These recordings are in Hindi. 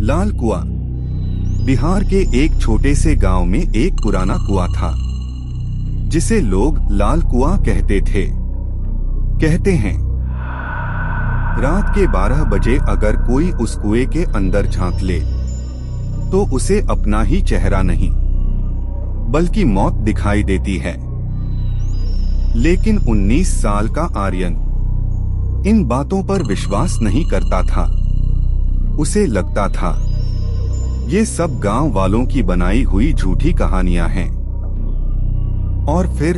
लाल कुआं। बिहार के एक छोटे से गांव में एक पुराना कुआं था, जिसे लोग लाल कुआं कहते थे। कहते हैं, रात के 12 बजे अगर कोई उस कुएं के अंदर झांक ले, तो उसे अपना ही चेहरा नहीं, बल्कि मौत दिखाई देती है। लेकिन 19 साल का आर्यन इन बातों पर विश्वास नहीं करता था। उसे लगता था, ये सब गांव वालों की बनाई हुई झूठी कहानियां हैं। और फिर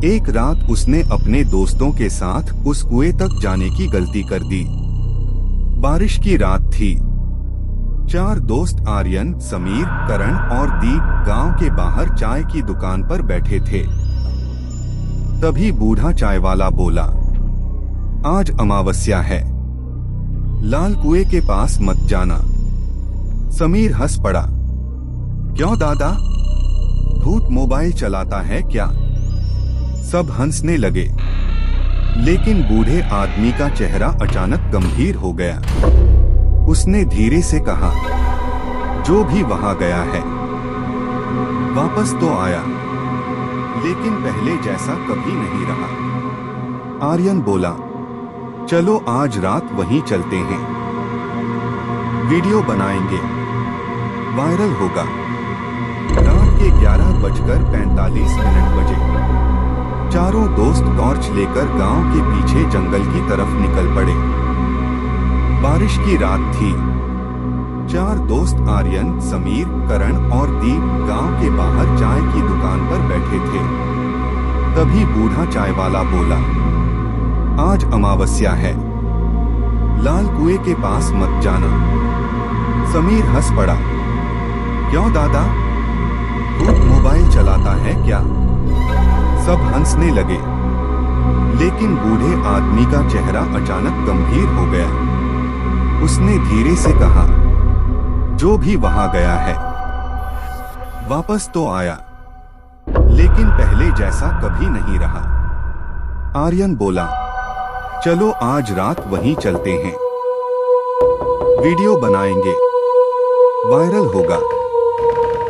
एक रात उसने अपने दोस्तों के साथ उस कुएं तक जाने की गलती कर दी। बारिश की रात थी। 4 दोस्त आर्यन, समीर, करण और दीप गांव के बाहर चाय की दुकान पर बैठे थे। तभी बूढ़ा चाय वाला बोला, आज अमावस्या है, लाल कुएं के पास मत जाना। समीर हंस पड़ा, क्यों दादा, भूत मोबाइल चलाता है क्या? सब हंसने लगे, लेकिन बूढ़े आदमी का चेहरा अचानक गंभीर हो गया। उसने धीरे से कहा, जो भी वहां गया है, वापस तो आया, लेकिन पहले जैसा कभी नहीं रहा। आर्यन बोला, चलो आज रात वहीं चलते हैं, वीडियो बनाएंगे, वायरल होगा। रात के 11:45 बजे चारों दोस्त टॉर्च लेकर गांव के पीछे जंगल की तरफ निकल पड़े। बारिश की रात थी। 4 दोस्त आर्यन, समीर, करण और दीप गांव के बाहर चाय की दुकान पर बैठे थे। तभी बूढ़ा चाय वाला बोला, आज अमावस्या है, लाल कुएं के पास मत जाना। समीर हंस पड़ा, क्यों दादा, भूत मोबाइल चलाता है क्या? सब हंसने लगे, लेकिन बूढ़े आदमी का चेहरा अचानक गंभीर हो गया। उसने धीरे से कहा, जो भी वहां गया है, वापस तो आया, लेकिन पहले जैसा कभी नहीं रहा। आर्यन बोला, चलो आज रात वहीं चलते हैं, वीडियो बनाएंगे, वायरल होगा।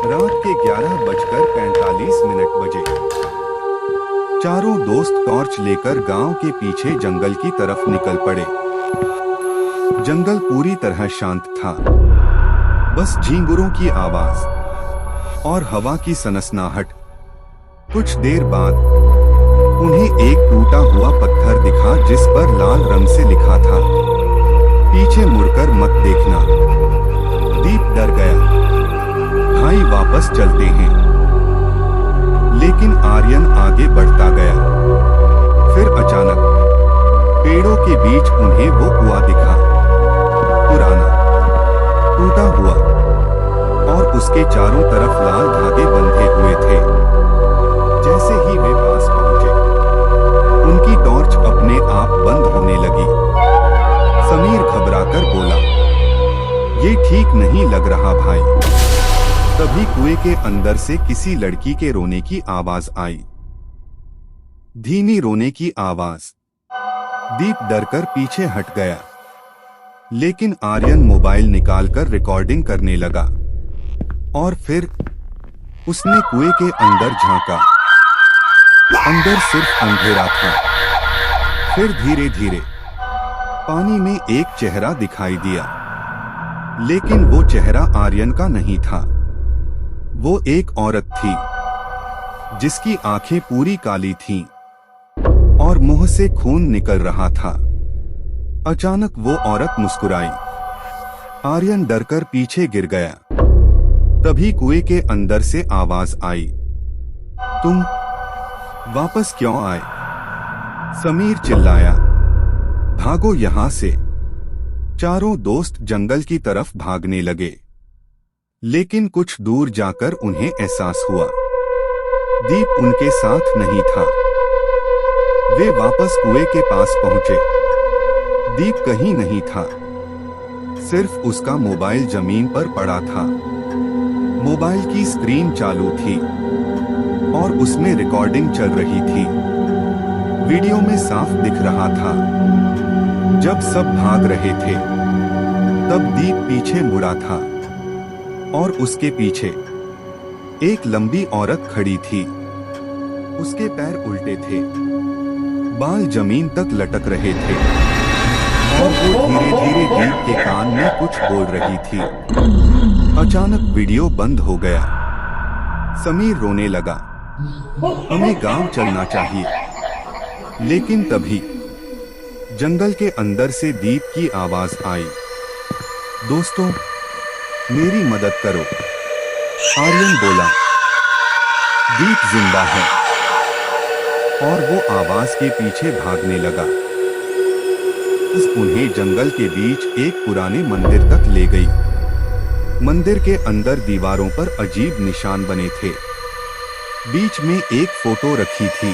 रात के 11:45 बजे चारों दोस्त टॉर्च लेकर गांव के पीछे जंगल की तरफ निकल पड़े। जंगल पूरी तरह शांत था, बस झींगुरों की आवाज और हवा की सनसनाहट। कुछ देर बाद उन्हें एक टूटा हुआ पत्थर दिखा, जिस पर लाल रंग से लिखा था, पीछे मुड़कर मत देखना। दीप डर गया, भाई वापस चलते हैं। लेकिन आर्यन आगे बढ़ता गया। फिर अचानक पेड़ों के बीच उन्हें वो कुआं दिखा, पुराना, टूटा हुआ, और उसके चारों तरफ लाल धागे बंधे हुए थे। जैसे ही वे पास पहुंचे, उनकी टॉर्च अपने आप बंद होने लगी। समीर घबराकर बोला, ये ठीक नहीं लग रहा भाई। तभी कुएं के अंदर से किसी लड़की के रोने की आवाज आई, धीमी रोने की आवाज। दीप डरकर पीछे हट गया, लेकिन आर्यन मोबाइल निकालकर रिकॉर्डिंग करने लगा। और फिर उसने कुएं के अंदर झांका। अंदर सिर्फ अंधेरा था। फिर धीरे धीरे पानी में एक चेहरा दिखाई दिया, लेकिन वो चेहरा आर्यन का नहीं था। वो एक औरत थी, जिसकी आंखें पूरी काली थीं और मुंह से खून निकल रहा था। अचानक वो औरत मुस्कुराई। आर्यन डरकर पीछे गिर गया। तभी कुएं के अंदर से आवाज आई, तुम वापस क्यों आए? समीर चिल्लाया, भागो यहां से। चारों दोस्त जंगल की तरफ भागने लगे, लेकिन कुछ दूर जाकर उन्हें एहसास हुआ, दीप उनके साथ नहीं था। वे वापस कुएं के पास पहुंचे। दीप कहीं नहीं था, सिर्फ उसका मोबाइल जमीन पर पड़ा था। मोबाइल की स्क्रीन चालू थी और उसमें रिकॉर्डिंग चल रही थी। वीडियो में साफ दिख रहा था, जब सब भाग रहे थे, तब दीप पीछे मुड़ा था और उसके पीछे एक लंबी औरत खड़ी थी। उसके पैर उल्टे थे, बाल जमीन तक लटक रहे थे और वो धीरे धीरे दीप के कान में कुछ बोल रही थी। अचानक वीडियो बंद हो गया। समीर रोने लगा। हमें गांव चलना चाहिए। लेकिन तभी जंगल के अंदर से दीप की आवाज आई, दोस्तों मेरी मदद करो। आर्यन बोला, दीप जिंदा है। और वो आवाज के पीछे भागने लगा। उन्हें जंगल के बीच एक पुराने मंदिर तक ले गई। मंदिर के अंदर दीवारों पर अजीब निशान बने थे। बीच में एक फोटो रखी थी।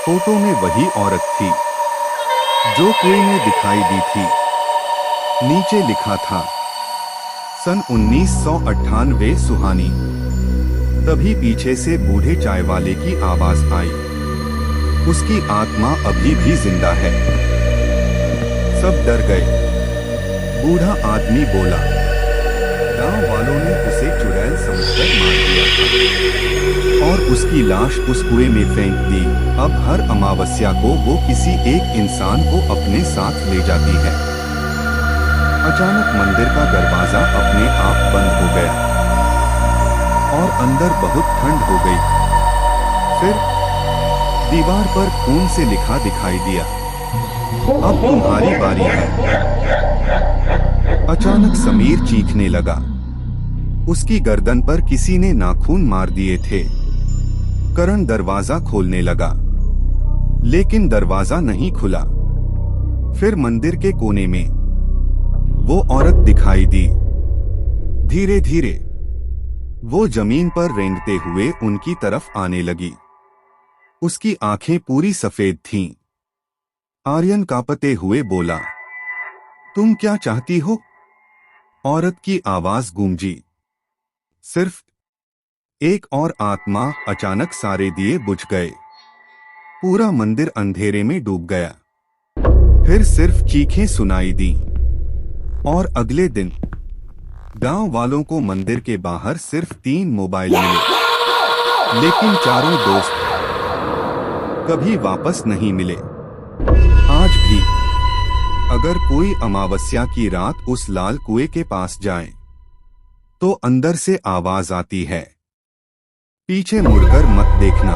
फोटो में वही औरत थी जो कुएं में दिखाई दी थी। नीचे लिखा था, सन 1998 सुहानी। तभी पीछे से बूढ़े चाय वाले की आवाज आई, उसकी आत्मा अभी भी जिंदा है। सब डर गए। बूढ़ा आदमी बोला, गांव वालों ने उसे चुड़ैल समझकर मार दिया था और उसकी लाश उस कुएं में फेंक दी। अब हर अमावस्या को वो किसी एक इंसान को अपने साथ ले जाती है। अचानक मंदिर का दरवाजा अपने आप बंद हो गया और अंदर बहुत ठंड हो गई। फिर दीवार पर खून से लिखा दिखाई दिया, अब तुम्हारी बारी है। अचानक समीर चीखने लगा। उसकी गर्दन पर किसी ने नाखून मार दिए थे। करण दरवाजा खोलने लगा, लेकिन दरवाजा नहीं खुला। फिर मंदिर के कोने में वो औरत दिखाई दी। धीरे धीरे वो जमीन पर रेंगते हुए उनकी तरफ आने लगी। उसकी आंखें पूरी सफेद थीं। आर्यन कांपते हुए बोला, तुम क्या चाहती हो? औरत की आवाज गूंजी, सिर्फ एक और आत्मा। अचानक सारे दिए बुझ गए। पूरा मंदिर अंधेरे में डूब गया। फिर सिर्फ चीखें सुनाई दी। और अगले दिन गांव वालों को मंदिर के बाहर सिर्फ 3 मोबाइल मिले, लेकिन चारों दोस्त कभी वापस नहीं मिले। आज भी अगर कोई अमावस्या की रात उस लाल कुएं के पास जाए तो अंदर से आवाज आती है, पीछे मुड़कर मत देखना।